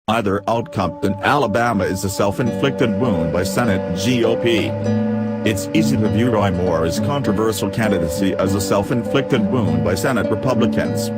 Either outcome in Alabama is a self-inflicted wound by Senate GOP. It's easy to view Roy Moore's controversial candidacy as a self-inflicted wound by Senate Republicans.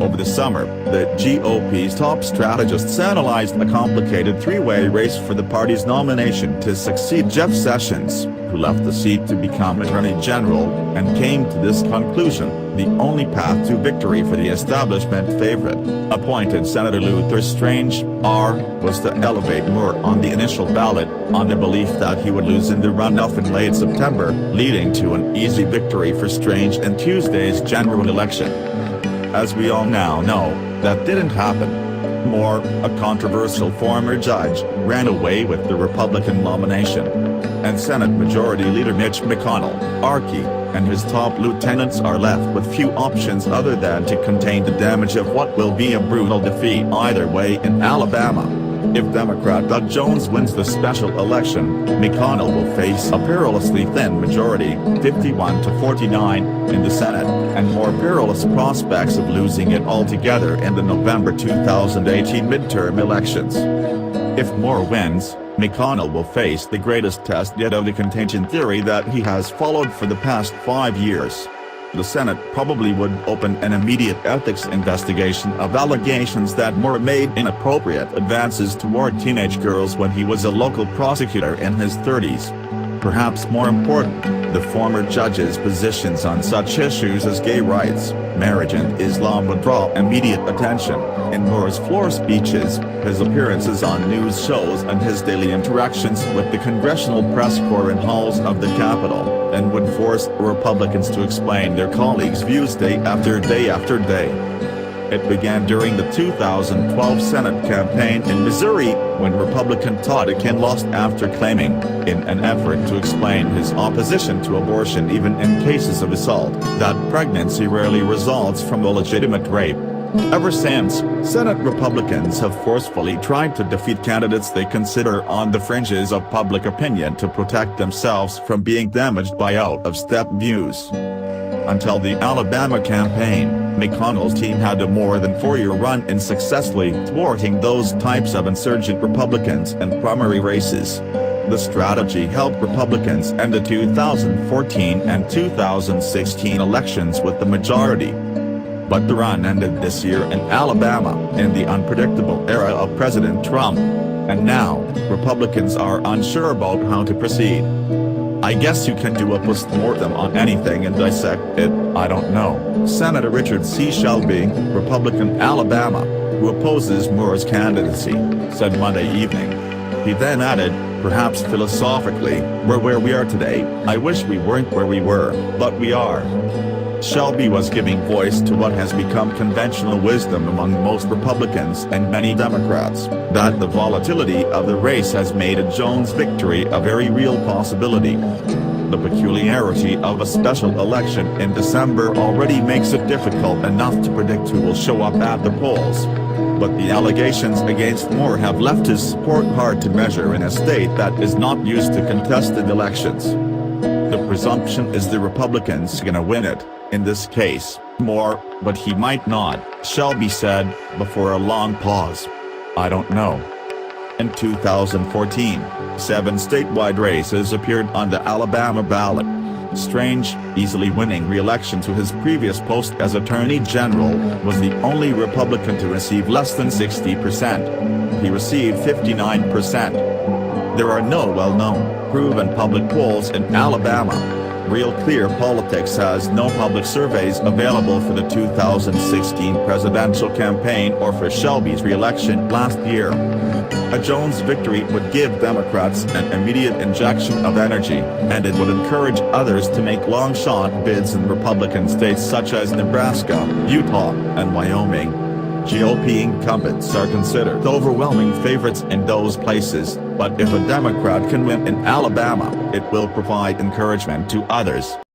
Over the summer, the GOP's top strategists analyzed a complicated three-way race for the party's nomination to succeed Jeff Sessions, who left the seat to become Attorney General, and came to this conclusion: the only path to victory for the establishment favorite, appointed Senator Luther Strange, was to elevate Moore on the initial ballot, on the belief that he would lose in the runoff in late September, leading to an easy victory for Strange in Tuesday's general election. As we all now know, that didn't happen. Moore, a controversial former judge, ran away with the Republican nomination. And Senate Majority Leader Mitch McConnell, RK, and his top lieutenants are left with few options other than to contain the damage of what will be a brutal defeat either way in Alabama. If Democrat Doug Jones wins the special election, McConnell will face a perilously thin majority, 51-49, in the Senate, and more perilous prospects of losing it altogether in the November 2018 midterm elections. If Moore wins, McConnell will face the greatest test yet of the contagion theory that he has followed for the past 5 years. The Senate probably would open an immediate ethics investigation of allegations that Moore made inappropriate advances toward teenage girls when he was a local prosecutor in his 30s. Perhaps more important, the former judge's positions on such issues as gay rights, marriage and Islam would draw immediate attention. In Moore's floor speeches, his appearances on news shows and his daily interactions with the congressional press corps and halls of the Capitol, and would force Republicans to explain their colleagues' views day after day after day. It began during the 2012 Senate campaign in Missouri, when Republican Todd Akin lost after claiming, in an effort to explain his opposition to abortion even in cases of assault, that pregnancy rarely results from illegitimate rape. Ever since, Senate Republicans have forcefully tried to defeat candidates they consider on the fringes of public opinion to protect themselves from being damaged by out-of-step views. Until the Alabama campaign, McConnell's team had a more than 4-year run in successfully thwarting those types of insurgent Republicans in primary races. The strategy helped Republicans end the 2014 and 2016 elections with the majority. But the run ended this year in Alabama, in the unpredictable era of President Trump. And now, Republicans are unsure about how to proceed. I guess you can do a postmortem on anything and dissect it, I don't know. Senator Richard C. Shelby, Republican Alabama, who opposes Moore's candidacy, said Monday evening. He then added, perhaps philosophically, we're where we are today. I wish we weren't where we were, but we are. Shelby was giving voice to what has become conventional wisdom among most Republicans and many Democrats, that the volatility of the race has made a Jones victory a very real possibility. The peculiarity of a special election in December already makes it difficult enough to predict who will show up at the polls. But the allegations against Moore have left his support hard to measure in a state that is not used to contested elections. The presumption is the Republicans gonna win it, in this case, Moore, but he might not, Shelby said, before a long pause. I don't know. In 2014, 7 statewide races appeared on the Alabama ballot. Strange, easily winning re-election to his previous post as Attorney General, was the only Republican to receive less than 60%. He received 59%. There are no well-known, proven public polls in Alabama. Real Clear Politics has no public surveys available for the 2016 presidential campaign or for Shelby's re-election last year. A Jones victory would give Democrats an immediate injection of energy, and it would encourage others to make long-shot bids in Republican states such as Nebraska, Utah, and Wyoming. GOP incumbents are considered overwhelming favorites in those places, but if a Democrat can win in Alabama, it will provide encouragement to others.